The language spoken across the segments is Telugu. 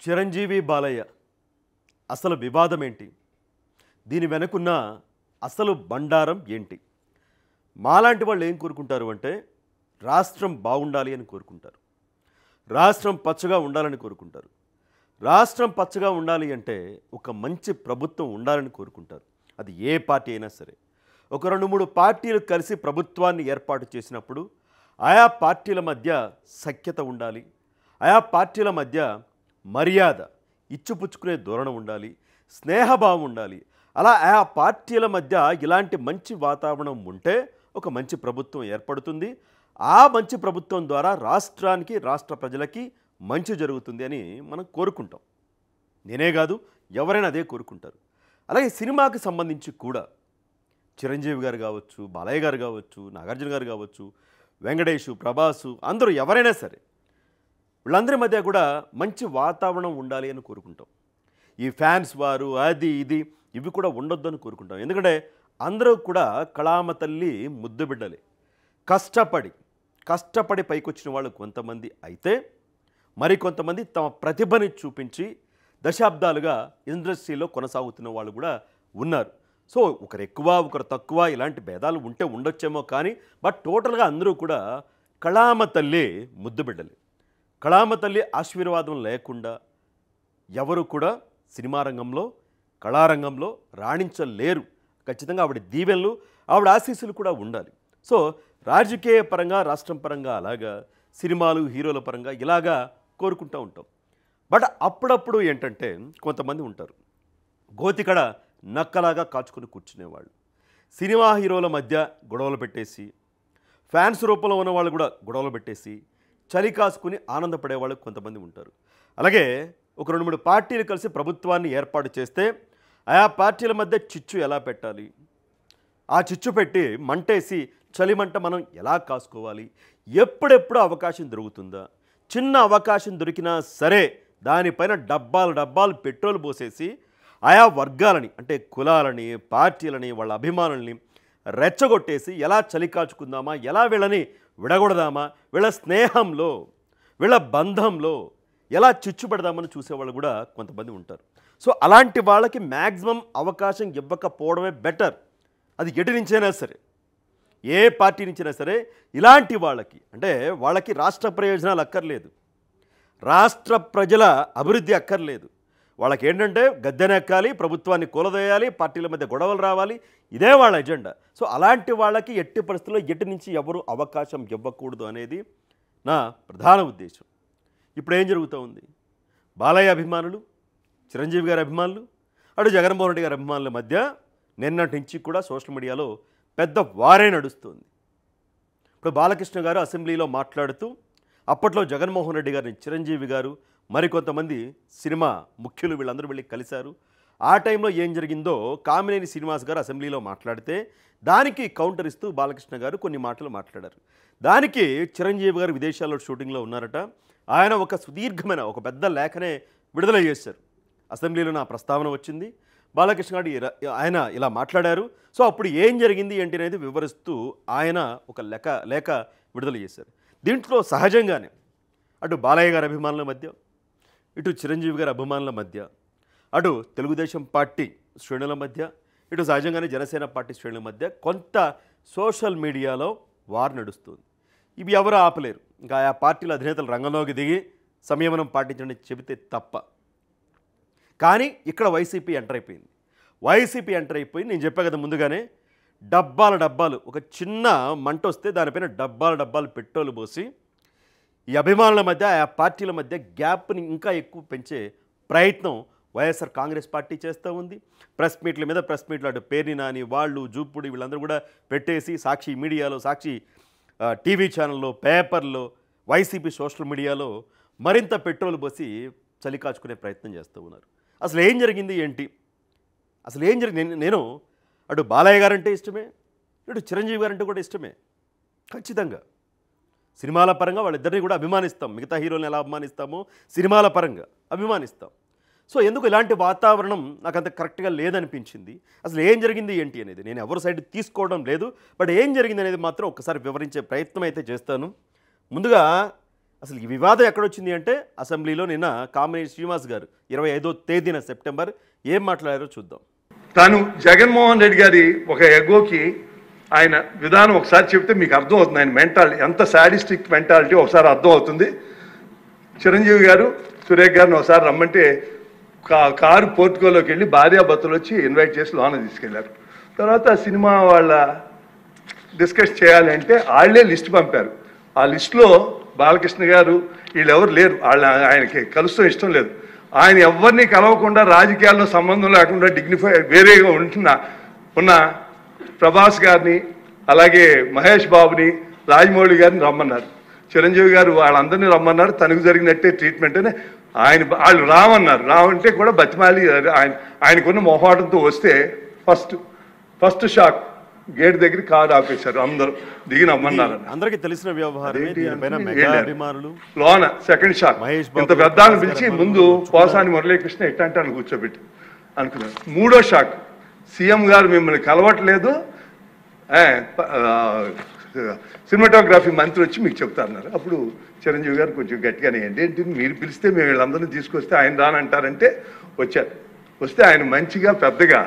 చిరంజీవి బాలయ్య అసలు వివాదం ఏంటి? దీని వెనుకున్న అసలు బండారం ఏంటి? మాలాంటి వాళ్ళు ఏం కోరుకుంటారు అంటే రాష్ట్రం బాగుండాలి అని కోరుకుంటారు. రాష్ట్రం పచ్చగా ఉండాలని కోరుకుంటారు. రాష్ట్రం పచ్చగా ఉండాలి అంటే ఒక మంచి ప్రభుత్వం ఉండాలని కోరుకుంటారు. అది ఏ పార్టీ అయినా సరే. ఒక 2-3 పార్టీలు కలిసి ప్రభుత్వాన్ని ఏర్పాటు చేసినప్పుడు ఆయా పార్టీల మధ్య సఖ్యత ఉండాలి. ఆయా పార్టీల మధ్య మర్యాద, ఇచ్చిపుచ్చుకునే ధోరణి ఉండాలి, స్నేహభావం ఉండాలి. అలా ఆయా పార్టీల మధ్య ఇలాంటి మంచి వాతావరణం ఉంటే ఒక మంచి ప్రభుత్వం ఏర్పడుతుంది. ఆ మంచి ప్రభుత్వం ద్వారా రాష్ట్రానికి, రాష్ట్ర ప్రజలకి మంచి జరుగుతుంది అని మనం కోరుకుంటాం. నేనే కాదు, ఎవరైనా అదే కోరుకుంటారు. అలాగే సినిమాకి సంబంధించి కూడా చిరంజీవి గారు కావచ్చు, బాలయ్య గారు కావచ్చు, నాగార్జున గారు కావచ్చు, వెంకటేషు, ప్రభాసు, అందరూ ఎవరైనా సరే వీళ్ళందరి మధ్య కూడా మంచి వాతావరణం ఉండాలి అని కోరుకుంటాం. ఈ ఫ్యాన్స్ వారు అది ఇది ఇవి కూడా ఉండొద్దు అని కోరుకుంటాం. ఎందుకంటే అందరూ కూడా కళామ తల్లి ముద్దు బిడ్డలే. కష్టపడి పైకొచ్చిన వాళ్ళు కొంతమంది అయితే మరికొంతమంది తమ ప్రతిభని చూపించి దశాబ్దాలుగా ఇండస్ట్రీలో కొనసాగుతున్న వాళ్ళు కూడా ఉన్నారు. సో ఒకరు ఎక్కువ ఒకరు తక్కువ ఇలాంటి భేదాలు ఉంటే ఉండొచ్చేమో కానీ బట్ టోటల్గా అందరూ కూడా కళామ తల్లి ముద్దు బిడ్డలే. కళామ తల్లి ఆశీర్వాదం లేకుండా ఎవరు కూడా సినిమా రంగంలో, కళారంగంలో రాణించలేరు. ఖచ్చితంగా ఆవిడ దీవెనలు, ఆవిడ ఆశీస్సులు కూడా ఉండాలి. సో రాజకీయ పరంగా, రాష్ట్రం పరంగా అలాగా, సినిమాలు హీరోల పరంగా ఇలాగా కోరుకుంటూ ఉంటాం. బట్ అప్పుడప్పుడు ఏంటంటే కొంతమంది ఉంటారు గోతికడ నక్కలాగా కాచుకొని కూర్చునేవాళ్ళు. సినిమా హీరోల మధ్య గొడవలు పెట్టేసి, ఫ్యాన్స్ రూపంలో ఉన్న వాళ్ళు కూడా గొడవలు పెట్టేసి చలి కాసుకుని ఆనందపడేవాళ్ళు కొంతమంది ఉంటారు. అలాగే ఒక 2-3 పార్టీలు కలిసి ప్రభుత్వాన్ని ఏర్పాటు చేస్తే ఆయా పార్టీల మధ్య చిచ్చు ఎలా పెట్టాలి, ఆ చిచ్చు పెట్టి మంటేసి చలిమంట మనం ఎలా కాసుకోవాలి, ఎప్పుడెప్పుడు అవకాశం దొరుకుతుందా, చిన్న అవకాశం దొరికినా సరే దానిపైన డబ్బాలు పెట్రోల్ పోసేసి ఆయా వర్గాలని అంటే కులాలని, పార్టీలని, వాళ్ళ అభిమానుల్ని రెచ్చగొట్టేసి ఎలా చలి కాచుకుందామా, ఎలా వీళ్ళని విడగొడదామా, వీళ్ళ స్నేహంలో, వీళ్ళ బంధంలో ఎలా చిచ్చు పెడదామని చూసేవాళ్ళు కూడా కొంతమంది ఉంటారు. సో అలాంటి వాళ్ళకి మ్యాక్సిమం అవకాశం ఇవ్వకపోవడమే బెటర్. అది ఎటు నుంచైనా సరే, ఏ పార్టీ నుంచైనా సరే ఇలాంటి వాళ్ళకి అంటే వాళ్ళకి రాష్ట్ర ప్రయోజనాలు అక్కర్లేదు, రాష్ట్ర ప్రజల అభివృద్ధి అక్కర్లేదు. వాళ్ళకి ఏంటంటే గద్దెనెక్కాలి, ప్రభుత్వాన్ని కూలదోయాలి, పార్టీల మధ్య గొడవలు రావాలి, ఇదే వాళ్ళ ఎజెండా. సో అలాంటి వాళ్ళకి ఎట్టి పరిస్థితుల్లో ఎటు నుంచి ఎవరు అవకాశం ఇవ్వకూడదు అనేది నా ప్రధాన ఉద్దేశం. ఇప్పుడు ఏం జరుగుతూ ఉంది? బాలయ్య అభిమానులు, చిరంజీవి గారి అభిమానులు, అటు జగన్మోహన్ రెడ్డి గారి అభిమానుల మధ్య నిన్నటి నుంచి కూడా సోషల్ మీడియాలో పెద్ద వారే నడుస్తుంది. ఇప్పుడు బాలకృష్ణ గారు అసెంబ్లీలో మాట్లాడుతూ అప్పట్లో జగన్మోహన్ రెడ్డి గారిని చిరంజీవి గారు మరికొంతమంది సినిమా ముఖ్యులు వీళ్ళందరూ వెళ్ళి కలిశారు. ఆ టైంలో ఏం జరిగిందో కామినేని శ్రీనివాస్ గారు అసెంబ్లీలో మాట్లాడితే దానికి కౌంటర్ ఇస్తూ బాలకృష్ణ గారు కొన్ని మాటలు మాట్లాడారు. దానికి చిరంజీవి గారు విదేశాల్లో షూటింగ్లో ఉన్నారట. ఆయన ఒక సుదీర్ఘమైన ఒక పెద్ద లేఖనే విడుదల చేశారు. అసెంబ్లీలో నా ప్రస్తావన వచ్చింది, బాలకృష్ణ గారు ఆయన ఇలా మాట్లాడారు. సో అప్పుడు ఏం జరిగింది ఏంటి అనేది వివరిస్తూ ఆయన ఒక లేఖ విడుదల చేశారు. దీంట్లో సహజంగానే అటు బాలయ్య గారి అభిమానుల మధ్య, ఇటు చిరంజీవి గారి అభిమానుల మధ్య, అటు తెలుగుదేశం పార్టీ శ్రేణుల మధ్య, ఇటు సహజంగానే జనసేన పార్టీ శ్రేణుల మధ్య కొంత సోషల్ మీడియాలో వార్ నడుస్తుంది. ఇవి ఎవరు ఆపలేరు. ఇంకా ఆ పార్టీల అధినేతలు రంగంలోకి దిగి సంయమనం పాటించండి చెబితే తప్ప. కానీ ఇక్కడ వైసీపీ ఎంటర్ అయిపోయింది. నేను చెప్పా కదా ముందుగానే, డబ్బాలు ఒక చిన్న మంట వస్తే దానిపైన డబ్బాలు పెట్రోల్ పోసి ఈ అభిమానుల మధ్య, ఆ పార్టీల మధ్య గ్యాప్ని ఇంకా ఎక్కువ పెంచే ప్రయత్నం వైఎస్ఆర్ కాంగ్రెస్ పార్టీ చేస్తూ ఉంది. ప్రెస్ మీట్ల మీద ప్రెస్ మీట్లు, అటు పేర్ని నాని, వాళ్ళు, జూపుడి వీళ్ళందరూ కూడా పెట్టేసి సాక్షి మీడియాలో, సాక్షి టీవీ ఛానల్లో, పేపర్లో, వైసీపీ సోషల్ మీడియాలో మరింత పెట్రోల్ పోసి చలి కాచుకునే ప్రయత్నం చేస్తూ ఉన్నారు. అసలు ఏం జరిగింది ఏంటి? నేను అటు బాలయ్య గారంటే ఇష్టమే, ఇటు చిరంజీవి గారంటే కూడా ఇష్టమే. ఖచ్చితంగా సినిమాల పరంగా వాళ్ళిద్దరినీ కూడా అభిమానిస్తాం. మిగతా హీరోలను ఎలా అభిమానిస్తామో సినిమాల పరంగా అభిమానిస్తాం. సో ఎందుకు ఇలాంటి వాతావరణం నాకు అంత కరెక్ట్గా లేదనిపించింది. అసలు ఏం జరిగింది ఏంటి అనేది నేను ఎవరి సైడ్ తీసుకోవడం లేదు. బట్ ఏం జరిగింది అనేది మాత్రం ఒకసారి వివరించే ప్రయత్నం అయితే చేస్తాను. ముందుగా అసలు ఈ వివాదం ఎక్కడొచ్చింది అంటే అసెంబ్లీలో నిన్న కామినేని శ్రీనివాస్ గారు 25వ తేదీన సెప్టెంబర్ ఏం మాట్లాడారో చూద్దాం. తాను జగన్మోహన్ రెడ్డి గారి ఒక ఎగోకి ఆయన విధానం ఒకసారి చెప్తే మీకు అర్థం అవుతుంది. ఆయన మెంటాలిటీ ఎంత సాడిస్టిక్ మెంటాలిటీ ఒకసారి అర్థం అవుతుంది. చిరంజీవి గారు సురేఖ్ గారిని ఒకసారి రమ్మంటే కారు పోర్టుకోలోకి వెళ్ళి భార్యాభర్తలు వచ్చి ఇన్వైట్ చేసి లోన తీసుకెళ్లారు. తర్వాత సినిమా వాళ్ళ డిస్కస్ చేయాలి అంటే వాళ్ళే లిస్ట్ పంపారు. ఆ లిస్టులో బాలకృష్ణ గారు వీళ్ళెవరు లేరు. ఆయనకి కలుస్తూ ఇష్టం లేదు. ఆయన ఎవరిని కలవకుండా రాజకీయాల్లో సంబంధం లేకుండా డిగ్నిఫై వేరేగా ఉన్న ప్రభాస్ గారిని అలాగే మహేష్ బాబుని రాజమౌళి గారిని రమ్మన్నారు. చిరంజీవి గారు వాళ్ళందరినీ రమ్మన్నారు. తనకు జరిగినట్టే ట్రీట్మెంట్ అని వాళ్ళు రావంటే కూడా బతిమాలి ఆయనకున్న మొహాటంతో వస్తే ఫస్ట్ షాక్ గేట్ దగ్గర కారు ఆపేశారు. అందరూ దిగి నమ్మన్నారు. అందరికీ తెలిసిన వ్యవహారం. లోన సెకండ్ షాక్ ఇంత పెద్దాన్ని పిలిచి ముందు పోసాని మురళీకృష్ణ ఎట్టంటాను కూర్చోబెట్టి అనుకున్నారు. మూడో షాక్ సీఎం గారు మిమ్మల్ని కలవట్లేదు, సినిమాటోగ్రఫీ మంత్రి వచ్చి మీకు చెప్తారన్నారు. అప్పుడు చిరంజీవి గారు కొంచెం గట్టిగానే ఏంటి మీరు పిలిస్తే మేము వీళ్ళందరినీ తీసుకొస్తే ఆయన రానంటారంటే వచ్చారు. వస్తే ఆయన మంచిగా పెద్దగా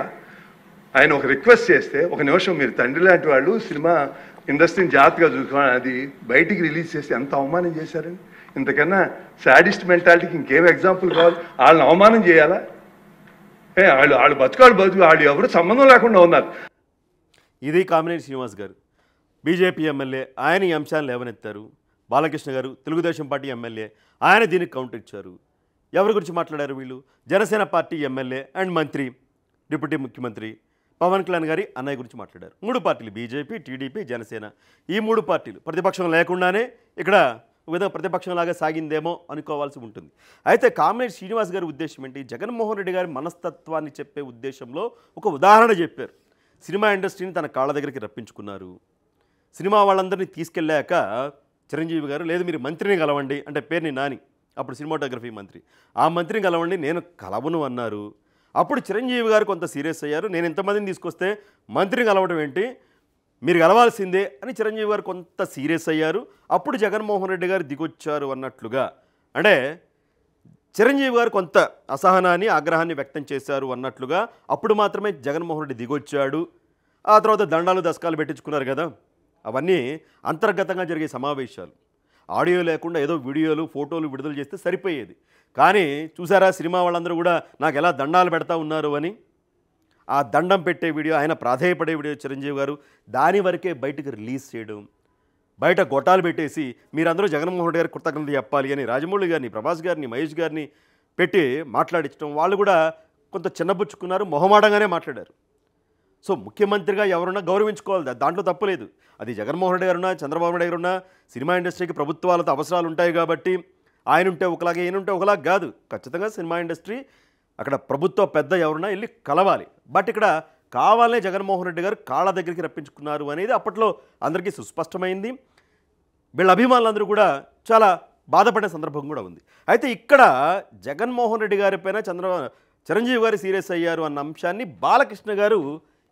ఆయన ఒక రిక్వెస్ట్ చేస్తే, ఒక నిమిషం మీరు తండ్రి లాంటి వాళ్ళు సినిమా ఇండస్ట్రీని జాగ్రత్తగా చూసుకోవాలి, అది బయటికి రిలీజ్ చేస్తే ఎంత అవమానం చేశారని. ఇంతకన్నా సాడిస్ట్ మెంటాలిటీకి ఇంకేం ఎగ్జాంపుల్ కావాలి? వాళ్ళని అవమానం చేయాలా? వాళ్ళు బతుకు వాళ్ళు ఎవరు సంబంధం లేకుండా ఉన్నారు. ఇది కామినేని శ్రీనివాస్ గారు, బీజేపీ ఎమ్మెల్యే. ఆయన ఈ అంశాన్ని లేవనెత్తారు. బాలకృష్ణ గారు తెలుగుదేశం పార్టీ ఎమ్మెల్యే, ఆయన దీనికి కౌంటర్ ఇచ్చారు. ఎవరి గురించి మాట్లాడారు వీళ్ళు? జనసేన పార్టీ ఎమ్మెల్యే అండ్ మంత్రి, డిప్యూటీ ముఖ్యమంత్రి పవన్ కళ్యాణ్ గారి అన్నయ్య గురించి మాట్లాడారు. 3 పార్టీలు బీజేపీ, టీడీపీ, జనసేన. ఈ 3 పార్టీలు ప్రతిపక్షం లేకుండానే ఇక్కడ ఒక విధంగా ప్రతిపక్షంలాగా సాగిందేమో అనుకోవాల్సి ఉంటుంది. అయితే కామినేని శ్రీనివాస్ గారి ఉద్దేశం ఏంటి? జగన్మోహన్ రెడ్డి గారి మనస్తత్వాన్ని చెప్పే ఉద్దేశంలో ఒక ఉదాహరణ చెప్పారు. సినిమా ఇండస్ట్రీని తన కాళ్ళ దగ్గరికి రప్పించుకున్నారు. సినిమా వాళ్ళందరినీ తీసుకెళ్ళాక చిరంజీవి గారు లేదు మీరు మంత్రిని కలవండి అంటే పేరుని నాని, అప్పుడు సినిమాటోగ్రఫీ మంత్రి, ఆ మంత్రిని కలవండి నేను కలవను అన్నారు. అప్పుడు చిరంజీవి గారు కొంత సీరియస్ అయ్యారు. నేను ఎంతమందిని తీసుకొస్తే మంత్రిని కలవడం ఏంటి, మీరు కలవాల్సిందే అని చిరంజీవి గారు కొంత సీరియస్ అయ్యారు. అప్పుడు జగన్మోహన్ రెడ్డి గారు దిగొచ్చారు అన్నట్లుగా, అంటే చిరంజీవి గారు కొంత అసహనాన్ని ఆగ్రహాన్ని వ్యక్తం చేశారు అన్నట్లుగా అప్పుడు మాత్రమే జగన్మోహన్ రెడ్డి దిగొచ్చాడు. ఆ తర్వాత దండాలు దశకాలు పెట్టించుకున్నారు కదా, అవన్నీ అంతర్గతంగా జరిగే సమావేశాలు. ఆడియో లేకుండా ఏదో వీడియోలు ఫోటోలు విడుదల చేస్తే సరిపోయేది. కానీ చూసారా సినిమా వాళ్ళందరూ కూడా నాకు ఎలా దండాలు పెడతా ఉన్నారు అని. ఆ దండం పెట్టే వీడియో, ఆయన ప్రాధేయపడే వీడియో చిరంజీవి గారు దాని వరకే బయటకు రిలీజ్ చేయడం, బయట గొట్టాలు పెట్టేసి మీరందరూ జగన్మోహన్ రెడ్డి గారి కృతజ్ఞత చెప్పాలి అని రాజమౌళి గారిని, ప్రభాస్ గారిని, మహేష్ గారిని పెట్టి మాట్లాడించడం, వాళ్ళు కూడా కొంత చిన్నబుచ్చుకున్నారు, మొహమాటంగానే మాట్లాడారు. సో ముఖ్యమంత్రిగా ఎవరున్నా గౌరవించుకోవాలి, దాంట్లో తప్పులేదు. అది జగన్మోహన్ రెడ్డి గారున్నా, చంద్రబాబు నాయుడు గారున్నా, సినిమా ఇండస్ట్రీకి ప్రభుత్వాలతో అవసరాలు ఉంటాయి కాబట్టి ఆయన ఉంటే ఒకలాగా ఈయన ఉంటే ఒకలాగా కాదు. ఖచ్చితంగా సినిమా ఇండస్ట్రీ అక్కడ ప్రభుత్వ పెద్ద ఎవరున్నా వెళ్ళి కలవాలి. బట్ ఇక్కడ కావాలనే జగన్మోహన్ రెడ్డి గారు కాళ్ళ దగ్గరికి రప్పించుకున్నారు అనేది అప్పట్లో అందరికీ సుస్పష్టమైంది. వీళ్ళ అభిమానులందరూ కూడా చాలా బాధపడే సందర్భం కూడా ఉంది. అయితే ఇక్కడ జగన్మోహన్ రెడ్డి గారి పైన చిరంజీవి గారు సీరియస్ అయ్యారు అన్న అంశాన్ని బాలకృష్ణ గారు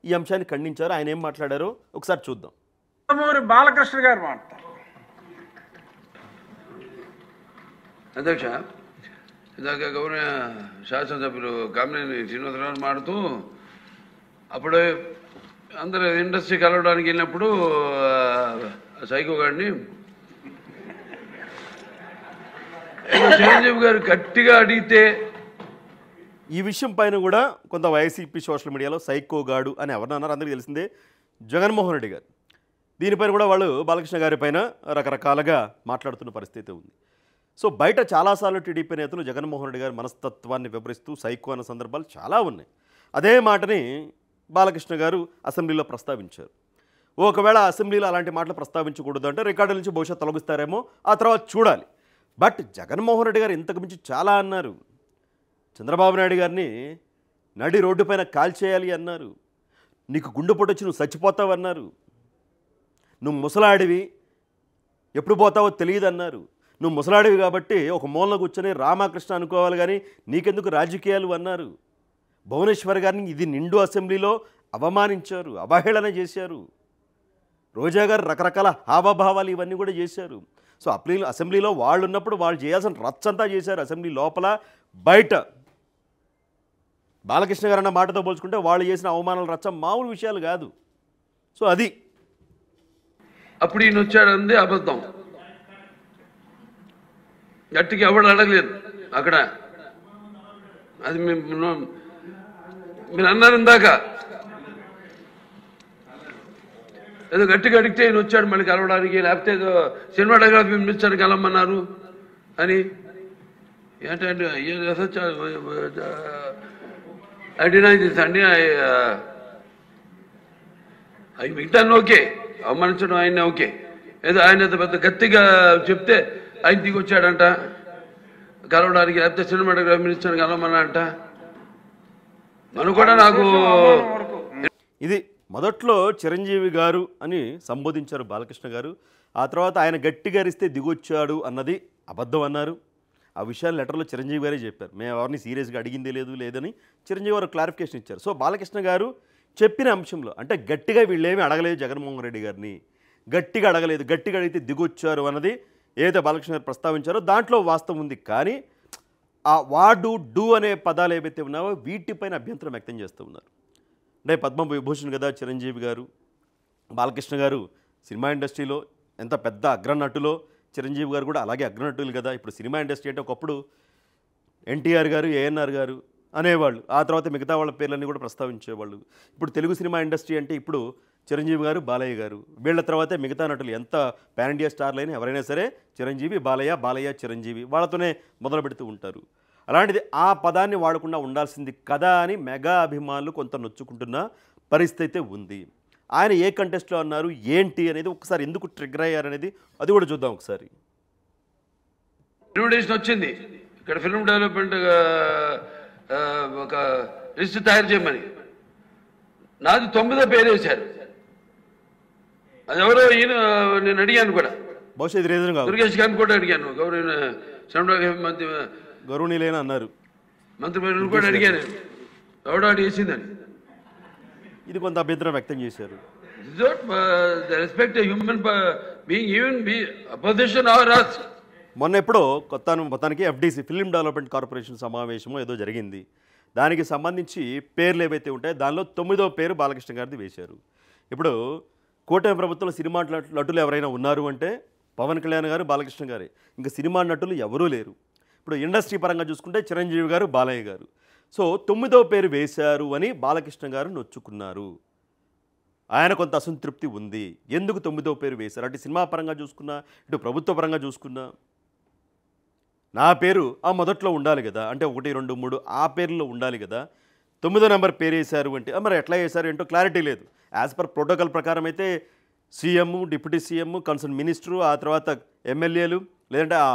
ఈ అంశాన్ని ఖండించారు. ఆయన ఏం మాట్లాడారో ఒకసారి చూద్దాం. బాలకృష్ణ గారు మాట్లాడారు. అధ్యక్ష, ఇందాక గౌరవ శాసనసభ్యులు కామినేని శ్రీనివాసరావు మాడుతూ అప్పుడు అందరూ ఇండస్ట్రీ కలవడానికి వెళ్ళినప్పుడు సైకో గారిని చిరంజీవి గారు గట్టిగా అడిగితే ఈ విషయం పైన కూడా కొంత వైసీపీ సోషల్ మీడియాలో సైకోగాడు అని ఎవరిని అన్నారు అందరికీ తెలిసిందే, జగన్మోహన్ రెడ్డి గారు. దీనిపైన కూడా వాళ్ళు బాలకృష్ణ గారి పైన రకరకాలుగా మాట్లాడుతున్న పరిస్థితి ఉంది. సో బయట చాలాసార్లు టీడీపీ నేతలు జగన్మోహన్ రెడ్డి గారి మనస్తత్వాన్ని వివరిస్తూ సైకో అన్న సందర్భాలు చాలా ఉన్నాయి. అదే మాటని బాలకృష్ణ గారు అసెంబ్లీలో ప్రస్తావించారు. ఒకవేళ అసెంబ్లీలో అలాంటి మాటలు ప్రస్తావించకూడదు అంటే రికార్డుల నుంచి బహుశా తొలగిస్తారేమో, ఆ తర్వాత చూడాలి. బట్ జగన్మోహన్ రెడ్డి గారు ఇంతకు మించి చాలా అన్నారు. చంద్రబాబు నాయుడు గారిని నడి రోడ్డు పైన కాల్చేయాలి అన్నారు. నీకు గుండెపోటు వచ్చి నువ్వు చచ్చిపోతావు అన్నారు. నువ్వు ముసలాడివి, ఎప్పుడు పోతావో తెలియదు అన్నారు. నువ్వు ముసలాడివి కాబట్టి ఒక మూలన కూర్చొని రామకృష్ణ అనుకోవాలి కానీ నీకెందుకు రాజకీయాలు అన్నారు. భువనేశ్వర్ గారిని ఇది నిండు అసెంబ్లీలో అవమానించారు, అవహేళన చేశారు. రోజా గారు రకరకాల హావభావాలు ఇవన్నీ కూడా చేశారు. సో అసెంబ్లీలో వాళ్ళు ఉన్నప్పుడు వాళ్ళు చేయాల్సిన రచ్చంతా చేశారు, అసెంబ్లీ లోపల బయట. బాలకృష్ణ గారు అన్న మాటతో పోల్చుకుంటే వాళ్ళు చేసిన అవమానాల రచ్చ మామూలు విషయాలు కాదు. సో అది అప్పుడు ఈయన వచ్చాడంది అబద్ధం. గట్టిగా ఎవడు అడగలేదు అక్కడ. అది మీరు అన్నారు ఇందాక, ఏదో గట్టిగా అడిగితే ఈయన వచ్చాడు మళ్ళీ కలవడానికి, లేకపోతే ఏదో సినిమాటోగ్రఫీ మినిస్టర్ కలవమన్నారు అని. ఏంటంటే ఐ డినై దిస్ అండి. అవి మిగతాన్ని ఓకే, అవమానించడం ఆయన ఓకే. ఏదో ఆయన పెద్ద గట్టిగా చెప్తే ఆయన దిగి వచ్చాడంట కలవడానికి, లేకపోతే సినిమాటోగ్రఫీ మినిస్టర్ కలవమన్నాడంట. మనం కూడా నాకు ఇది మొదట్లో చిరంజీవి గారు అని సంబోధించారు బాలకృష్ణ గారు. ఆ తర్వాత ఆయన గట్టిగా అరిస్తే దిగొచ్చాడు అన్నది అబద్ధం అన్నారు. ఆ విషయాలు లెటర్లో చిరంజీవి గారే చెప్పారు. మేము ఎవరిని సీరియస్గా అడిగిందే లేదని చిరంజీవి గారు క్లారిఫికేషన్ ఇచ్చారు. సో బాలకృష్ణ గారు చెప్పిన అంశంలో అంటే గట్టిగా వీళ్ళేమీ అడగలేదు జగన్మోహన్ రెడ్డి గారిని, గట్టిగా అడగలేదు, గట్టిగా అడిగితే దిగొచ్చారు అన్నది ఏదైతే బాలకృష్ణ గారు ప్రస్తావించారో దాంట్లో వాస్తవం ఉంది. కానీ ఆ వాడు డూ అనే పదాలు ఏవైతే ఉన్నావో వీటిపైన అభ్యంతరం వ్యక్తం చేస్తూ ఉన్నారు. అంటే పద్మవిభూషణ్ కదా చిరంజీవి గారు, బాలకృష్ణ గారు సినిమా ఇండస్ట్రీలో ఎంత పెద్ద అగ్రనటులో చిరంజీవి గారు కూడా అలాగే అగ్రనటులు కదా. ఇప్పుడు సినిమా ఇండస్ట్రీ అంటే ఒకప్పుడు ఎన్టీఆర్ గారు, ఏఎన్ఆర్ గారు అనేవాళ్ళు, ఆ తర్వాత మిగతా వాళ్ళ పేర్లన్నీ కూడా ప్రస్తావించేవాళ్ళు. ఇప్పుడు తెలుగు సినిమా ఇండస్ట్రీ అంటే ఇప్పుడు చిరంజీవి గారు, బాలయ్య గారు, వీళ్ళ తర్వాతే మిగతా నటులు ఎంత పాన్ ఇండియా స్టార్లైనా ఎవరైనా సరే చిరంజీవి, బాలయ్య, బాలయ్య చిరంజీవి వాళ్ళతోనే మొదలు పెడుతూ ఉంటారు. అలాంటిది ఆ పదాన్ని వాడకుండా ఉండాల్సింది కదా అని మెగా అభిమానులు కొంత నొచ్చుకుంటున్న పరిస్థితి అయితే ఉంది. ఆయన ఏ కంటెస్ట్లో అన్నారు ఏంటి అనేది ఒకసారి ఎందుకు ట్రిగ్గర్ అయ్యారనేది అది కూడా చూద్దాం ఒకసారి. ఇన్విటేషన్ వచ్చింది ఇక్కడ ఫిల్మ్ డెవలప్మెంట్ ఒక లిస్ట్ తయారు చేయమని. నాది 9వ పేరు వేశారు. అది ఎవరో ఈయన నేను అడిగాను కూడా, బహుశా ఇది రీజన్ కాదు, దుర్గేష్ గారిని కూడా అడిగాను, గౌరవనీయులైన అన్నారు, మంత్రి కూడా అడిగాను ఎవడో అడిగేసిందని. ఇది కొంత అభ్యంతరం వ్యక్తం చేశారు. Respect human being even opposition are us. మొన్న ఎప్పుడో మొత్తానికి ఎఫ్డీసీ ఫిల్మ్ డెవలప్మెంట్ కార్పొరేషన్ సమావేశమో ఏదో జరిగింది. దానికి సంబంధించి పేర్లు ఏవైతే ఉంటాయో దానిలో 9వ పేరు బాలకృష్ణ గారిది వేశారు. ఇప్పుడు కూటమి ప్రభుత్వంలో సినిమా నటులు ఎవరైనా ఉన్నారు అంటే పవన్ కళ్యాణ్ గారు, బాలకృష్ణ గారే. ఇంకా సినిమా నటులు ఎవరూ లేరు. ఇప్పుడు ఇండస్ట్రీ పరంగా చూసుకుంటే చిరంజీవి గారు, బాలయ్య గారు. సో 9వ పేరు వేశారు అని బాలకృష్ణ గారు నొచ్చుకున్నారు. ఆయన కొంత అసంతృప్తి ఉంది. ఎందుకు 9వ పేరు వేశారు అంటే సినిమా పరంగా చూసుకున్నా, ఇటు ప్రభుత్వ పరంగా చూసుకున్నా నా పేరు ఆ మొదట్లో ఉండాలి కదా, అంటే 1, 2, 3 ఆ పేర్లో ఉండాలి కదా. 9వ నెంబర్ పేరు వేశారు అంటే మరి ఎట్లా వేశారు ఏంటో క్లారిటీ లేదు. యాజ్ పర్ ప్రోటోకాల్ ప్రకారం అయితే CM, deputy CM, concern minister, ఆ తర్వాత ఎమ్మెల్యేలు లేదంటే ఆ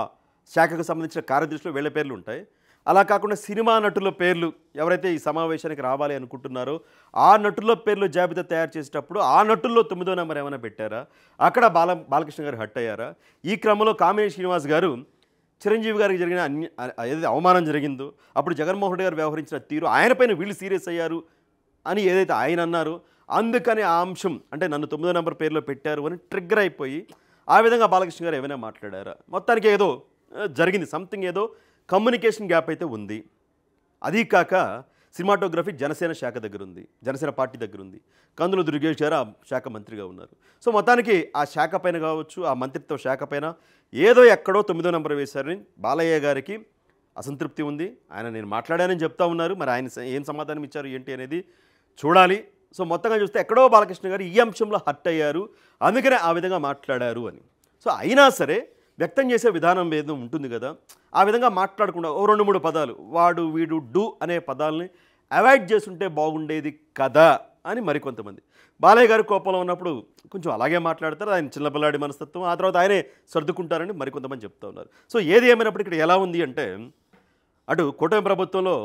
శాఖకు సంబంధించిన కార్యదర్శులు వీళ్ళ పేర్లు ఉంటాయి. అలా కాకుండా సినిమా నటుల పేర్లు ఎవరైతే ఈ సమావేశానికి రావాలి అనుకుంటున్నారో ఆ నటుల పేర్లు జాబితా తయారు చేసేటప్పుడు ఆ నటుల్లో 9వ నెంబర్ ఏమైనా పెట్టారా? అక్కడ బాలకృష్ణ గారు హట్ అయ్యారా? ఈ క్రమంలో కామినేని శ్రీనివాస్ గారు చిరంజీవి గారికి జరిగిన ఏదైతే అవమానం జరిగిందో అప్పుడు జగన్మోహన్ రెడ్డి గారు వ్యవహరించిన తీరు ఆయనపైన వీళ్ళు సీరియస్ అయ్యారు అని ఏదైతే ఆయన అన్నారో అందుకని ఆ అంశం అంటే నన్ను 9వ నెంబర్ పేరులో పెట్టారు అని ట్రిగ్గర్ అయిపోయి ఆ విధంగా బాలకృష్ణ గారు ఏమైనా మాట్లాడారా? మొత్తానికి ఏదో జరిగింది, సంథింగ్ ఏదో కమ్యూనికేషన్ గ్యాప్ అయితే ఉంది. అదీ కాక సినిమాటోగ్రఫీ జనసేన శాఖ దగ్గర ఉంది, జనసేన పార్టీ దగ్గర ఉంది. కందుల దుర్గేష్ గారు ఆ శాఖ మంత్రిగా ఉన్నారు. సో మొత్తానికి ఆ శాఖ పైన కావచ్చు, ఆ మంత్రిత్వ శాఖ పైన ఏదో ఎక్కడో 9వ నెంబర్ వేశారని బాలయ్య గారికి అసంతృప్తి ఉంది. ఆయన నేను మాట్లాడానని చెప్తా ఉన్నారు. మరి ఆయన ఏం సమాధానం ఇచ్చారు ఏంటి అనేది చూడాలి. సో మొత్తంగా చూస్తే ఎక్కడో బాలకృష్ణ గారు ఈ అంశంలో హర్ట్ అయ్యారు, అందుకనే ఆ విధంగా మాట్లాడారు అని. సో అయినా సరే వ్యక్తం చేసే విధానం ఏదో ఉంటుంది కదా, ఆ విధంగా మాట్లాడకుండా 2, 3 పదాలు వాడు, వీడు, డూ అనే పదాలని అవాయిడ్ చేస్తుంటే బాగుండేది కదా అని మరికొంతమంది. బాలయ్య గారు కోపంలో ఉన్నప్పుడు కొంచెం అలాగే మాట్లాడతారు, ఆయన చిన్నపిల్లాడి మనస్తత్వం, ఆ తర్వాత ఆయనే సర్దుకుంటారని మరికొంతమంది చెప్తా ఉన్నారు. సో ఏది ఏమైనప్పుడు ఇక్కడ ఎలా ఉంది అంటే అటు కూటమి ప్రభుత్వంలో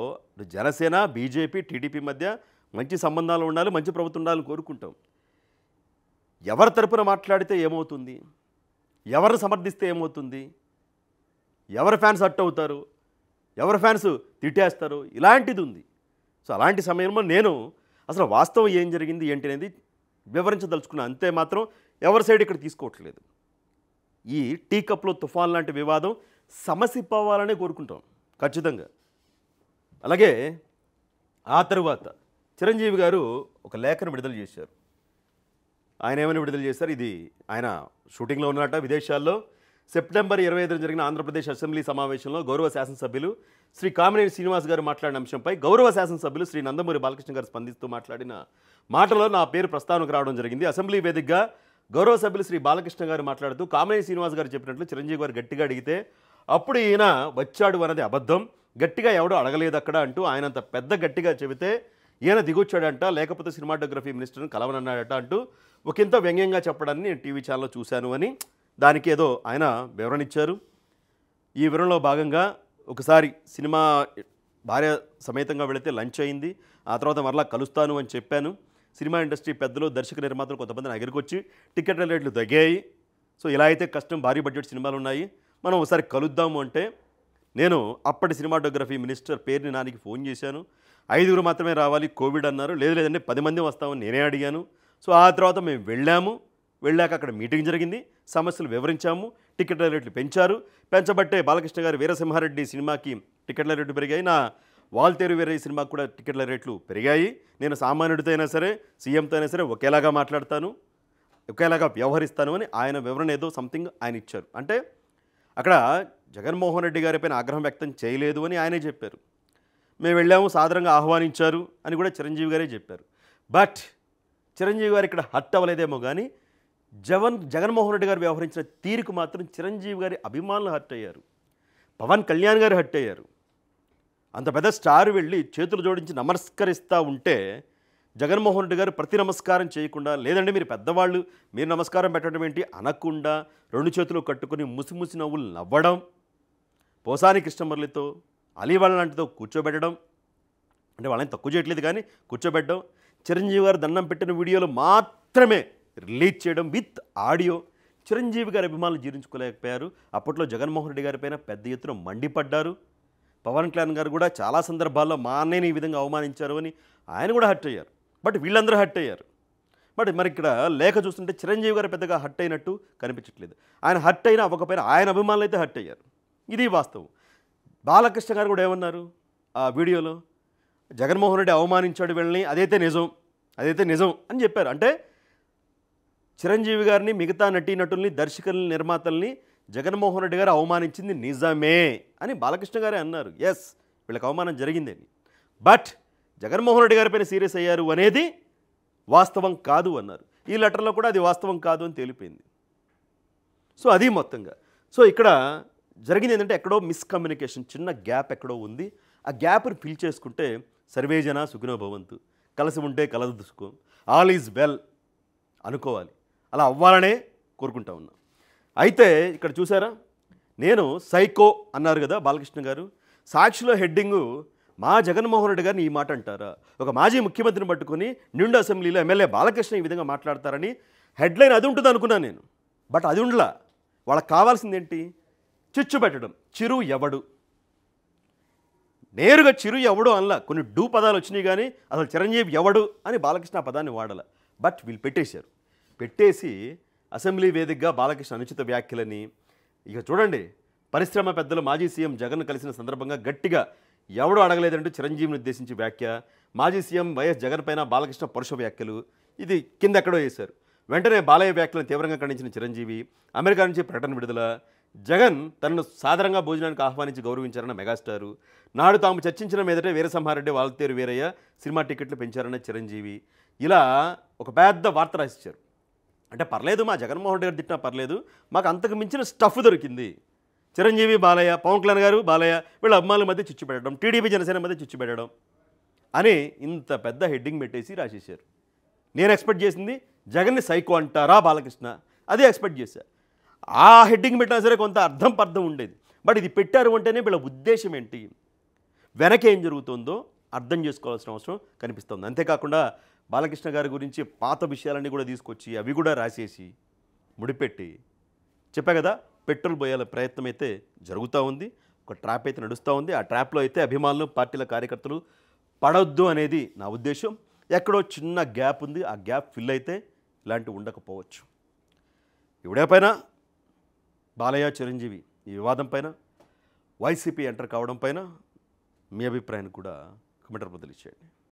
జనసేన, బీజేపీ, టీడీపీ మధ్య మంచి సంబంధాలు ఉండాలి, మంచి ప్రభుత్వం ఉండాలని కోరుకుంటాం. ఎవరి తరపున మాట్లాడితే ఏమవుతుంది, ఎవరిని సమర్థిస్తే ఏమవుతుంది, ఎవరి ఫ్యాన్స్ హర్ట్ అవుతారు, ఎవరి ఫ్యాన్స్ తిట్టేస్తారు, ఇలాంటిది ఉంది. సో అలాంటి సమయంలో నేను అసలు వాస్తవం ఏం జరిగింది ఏంటి అనేది వివరించదలుచుకున్నా, అంతే మాత్రం ఎవరి సైడ్ ఇక్కడ తీసుకోవట్లేదు. ఈ టీ కప్లో తుఫాన్ లాంటి వివాదం సమసిపోవాలనే కోరుకుంటాం ఖచ్చితంగా. అలాగే ఆ తరువాత చిరంజీవి గారు ఒక లేఖను విడుదల చేశారు. ఆయన ఏమైనా విడుదల చేశారు, ఇది ఆయన షూటింగ్లో ఉన్నట విదేశాల్లో. సెప్టెంబర్ 25న జరిగిన ఆంధ్రప్రదేశ్ అసెంబ్లీ సమావేశంలో గౌరవ శాసనసభ్యులు శ్రీ కామినేని శ్రీనివాస్ గారు మాట్లాడిన అంశంపై గౌరవ శాసనసభ్యులు శ్రీ నందమూరి బాలకృష్ణ గారు స్పందిస్తూ మాట్లాడిన మాటలో నా పేరు ప్రస్తావనకు రావడం జరిగింది. అసెంబ్లీ వేదికగా గౌరవ సభ్యులు శ్రీ బాలకృష్ణ గారు మాట్లాడుతూ కామినేని శ్రీనివాస్ గారు చెప్పినట్లు చిరంజీవి గారు గట్టిగా అడిగితే అప్పుడు ఈయన వచ్చాడు అన్నది అబద్ధం, గట్టిగా ఎవడో అడగలేదు అక్కడ అంటూ ఆయన అంత పెద్ద గట్టిగా చెబితే ఈయన దిగొచ్చాడంట, లేకపోతే సినిమాటోగ్రఫీ మినిస్టర్ని కలవనన్నాడట అంటూ ఒకంత వ్యంగ్యంగా చెప్పడాన్ని నేను టీవీ ఛానల్లో చూశాను అని దానికి ఏదో ఆయన వివరణ ఇచ్చారు. ఈ వివరణలో భాగంగా ఒకసారి సినిమా భార్య సమేతంగా వెళితే లంచ్ అయింది, ఆ తర్వాత మరలా కలుస్తాను అని చెప్పాను. సినిమా ఇండస్ట్రీ పెద్దలు దర్శక నిర్మాతలు కొంతమందిని ఎగరికొచ్చి టికెట్ల రేట్లు తగ్గాయి, సో ఇలా అయితే కష్టం, భారీ బడ్జెట్ సినిమాలు ఉన్నాయి, మనం ఒకసారి కలుద్దాము అంటే నేను అప్పటి సినిమాటోగ్రఫీ మినిస్టర్ పేరుని నానికి ఫోన్ చేశాను. 5 మాత్రమే రావాలి, కోవిడ్ అన్నారు. లేదంటే 10 మంది వస్తామని నేనే అడిగాను. సో ఆ తర్వాత మేము వెళ్ళాక అక్కడ మీటింగ్ జరిగింది, సమస్యలు వివరించాము, టికెట్ల రేట్లు పెంచబట్టే బాలకృష్ణ గారు వీరసింహారెడ్డి సినిమాకి టికెట్ల రేట్లు పెరిగాయి, నా వాల్తేరు వీరయ్య సినిమాకి కూడా టికెట్ల రేట్లు పెరిగాయి. నేను సామాన్యుడితో అయినా సరే సీఎంతో అయినా సరే ఒకేలాగా మాట్లాడతాను, ఒకేలాగా వ్యవహరిస్తాను అని ఆయన వివరణ ఏదో సంథింగ్ ఆయన ఇచ్చారు. అంటే అక్కడ జగన్మోహన్ రెడ్డి గారిపైన ఆగ్రహం వ్యక్తం చేయలేదు అని ఆయనే చెప్పారు. మేము వెళ్ళాము, సాదరంగా ఆహ్వానించారు అని కూడా చిరంజీవి గారే చెప్పారు. బట్ చిరంజీవి గారు ఇక్కడ హర్ట్ అవ్వలేదేమో కానీ జగన్మోహన్ రెడ్డి గారు వ్యవహరించిన తీరుకు మాత్రం చిరంజీవి గారి అభిమానులు హర్ట్ అయ్యారు, పవన్ కళ్యాణ్ గారు హర్ట్ అయ్యారు. అంత పెద్ద స్టార్ వెళ్ళి చేతులు జోడించి నమస్కరిస్తూ ఉంటే జగన్మోహన్ రెడ్డి గారు ప్రతి నమస్కారం చేయకుండా, లేదంటే మీరు పెద్దవాళ్ళు మీరు నమస్కారం పెట్టడం ఏంటి అనకుండా 2 చేతులు కట్టుకొని ముసిముసి నవ్వులు నవ్వడం, పోసాని కృష్ణమురళితో అలీ వాళ్ళ లాంటితో కూర్చోబెట్టడం, అంటే వాళ్ళని తక్కువ చేయట్లేదు కానీ కూర్చోబెట్టడం, చిరంజీవి గారు దండం పెట్టిన వీడియోలు మాత్రమే రిలీజ్ చేయడం విత్ ఆడియో. చిరంజీవి గారి అభిమానులు జీర్ణించుకోలేకపోయారు. అప్పట్లో జగన్మోహన్ రెడ్డి గారి పైన పెద్ద ఎత్తున మండిపడ్డారు. పవన్ కళ్యాణ్ గారు కూడా చాలా సందర్భాల్లో మా అన్నయ్యని ఈ విధంగా అవమానించారు అని ఆయన కూడా హర్ట్ అయ్యారు. బట్ వీళ్ళందరూ హర్ట్ అయ్యారు. బట్ మరి ఇక్కడ లేఖ చూస్తుంటే చిరంజీవి గారు పెద్దగా హర్ట్ అయినట్టు కనిపించట్లేదు. ఆయన హర్ట్ అయినా అవ్వకపోయినా ఆయన అభిమానులు అయితే హర్ట్ అయ్యారు, ఇది వాస్తవం. బాలకృష్ణ గారు కూడా ఏమన్నారు ఆ వీడియోలో, జగన్మోహన్ రెడ్డి అవమానించాడు వీళ్ళని, అదైతే నిజం అని చెప్పారు. అంటే చిరంజీవి గారిని, మిగతా నటీనటుల్ని, దర్శకుల్ని, నిర్మాతల్ని జగన్మోహన్ రెడ్డి గారు అవమానించింది నిజమే అని బాలకృష్ణ గారే అన్నారు. ఎస్, వీళ్ళకి అవమానం జరిగిందని. బట్ జగన్మోహన్ రెడ్డి గారిపైన సీరియస్ అయ్యారు అనేది వాస్తవం కాదు అన్నారు. ఈ లెటర్లో కూడా అది వాస్తవం కాదు అని తేలిపోయింది. సో అది మొత్తంగా. సో ఇక్కడ జరిగింది ఏంటంటే ఎక్కడో మిస్కమ్యూనికేషన్, చిన్న గ్యాప్ ఎక్కడో ఉంది. ఆ గ్యాప్ని ఫిల్ చేసుకుంటే సర్వేజన సుఖినో భవంతు, కలిసి ఉంటే కలదు దుసుకో, ఆల్ ఈజ్ వెల్ అనుకోవాలి. అలా అవ్వాలనే కోరుకుంటా ఉన్నాం. అయితే ఇక్కడ చూసారా, నేను సైకో అన్నారు కదా బాలకృష్ణ గారు. సాక్షిలో హెడ్డింగు మా జగన్మోహన్ రెడ్డి గారిని ఈ మాట అంటారా, ఒక మాజీ ముఖ్యమంత్రిని పట్టుకొని నిండు అసెంబ్లీలో ఎమ్మెల్యే బాలకృష్ణ ఈ విధంగా మాట్లాడతారని హెడ్లైన్ అది ఉంటుంది అనుకున్నాను నేను. బట్ అది ఉండలా. వాళ్ళకి కావాల్సింది ఏంటి, చిచ్చు పెట్టడం. చిరు ఎవడు, నేరుగా చిరు ఎవడు అనలా, కొన్ని డూ పదాలు వచ్చినాయి కానీ అసలు చిరంజీవి ఎవడు అని బాలకృష్ణ ఆ పదాన్ని వాడాల. బట్ వీళ్ళు పెట్టేసి అసెంబ్లీ వేదికగా బాలకృష్ణ అనుచిత వ్యాఖ్యలని. ఇక చూడండి, పరిశ్రమ పెద్దలు మాజీ సీఎం జగన్ కలిసిన సందర్భంగా గట్టిగా ఎవడో అడగలేదంటూ చిరంజీవిని ఉద్దేశించి వ్యాఖ్య, మాజీ సీఎం వైఎస్ జగన్ పైన బాలకృష్ణ పరుష వ్యాఖ్యలు, ఇది కింద ఎక్కడో వేశారు. వెంటనే బాలయ్య వ్యాఖ్యలను తీవ్రంగా ఖండించిన చిరంజీవి, అమెరికా నుంచి ప్రకటన విడుదల, జగన్ తనను సాధారణంగా భోజనానికి ఆహ్వానించి గౌరవించారన్న మెగాస్టారు, నాడు తాము చర్చించిన మీదటే వీరసింహారెడ్డి వాల్తేరు వీరయ్య సినిమా టికెట్లు పెంచారన్న చిరంజీవి, ఇలా ఒక పెద్ద వార్త రాసిచ్చారు. అంటే పర్లేదు, మా జగన్మోహన్ రెడ్డి గారు తిట్టినా పర్లేదు, మాకు అంతకు మించిన స్టఫ్ దొరికింది. చిరంజీవి బాలయ్య, పవన్ కళ్యాణ్ గారు బాలయ్య, వీళ్ళ అభిమానుల మధ్య చిచ్చు పెట్టడం, టీడీపీ జనసేన మధ్య చిచ్చు పెట్టడం అని ఇంత పెద్ద హెడ్డింగ్ పెట్టేసి రాసేసారు. నేను ఎక్స్పెక్ట్ చేసింది జగన్ని సైకో అంటారా బాలకృష్ణ, అదే ఎక్స్పెక్ట్ చేశా. ఆ హెడ్డింగ్ పెట్టినా సరే కొంత అర్థం ఉండేది. బట్ ఇది పెట్టారు అంటేనే వీళ్ళ ఉద్దేశం ఏంటి, వెనక ఏం జరుగుతుందో అర్థం చేసుకోవాల్సిన అవసరం కనిపిస్తుంది. అంతేకాకుండా బాలకృష్ణ గారి గురించి పాత విషయాలన్నీ కూడా తీసుకొచ్చి అవి కూడా రాసేసి ముడిపెట్టి చెప్పా కదా, పెట్రోల్ పోయాల ప్రయత్నం అయితే జరుగుతూ ఉంది. ఒక ట్రాప్ అయితే నడుస్తూ ఉంది. ఆ ట్రాప్లో అయితే అభిమానులు, పార్టీల కార్యకర్తలు పడొద్దు అనేది నా ఉద్దేశం. ఎక్కడో చిన్న గ్యాప్ ఉంది, ఆ గ్యాప్ ఫిల్ అయితే ఇలాంటివి ఉండకపోవచ్చు. ఇవిడే పైన బాలయ్య చిరంజీవి ఈ వివాదం పైన, వైసీపీ ఎంటర్ కావడం పైన మీ అభిప్రాయాన్ని కూడా కమెంట్ రూపంలో తెలియజేయండి.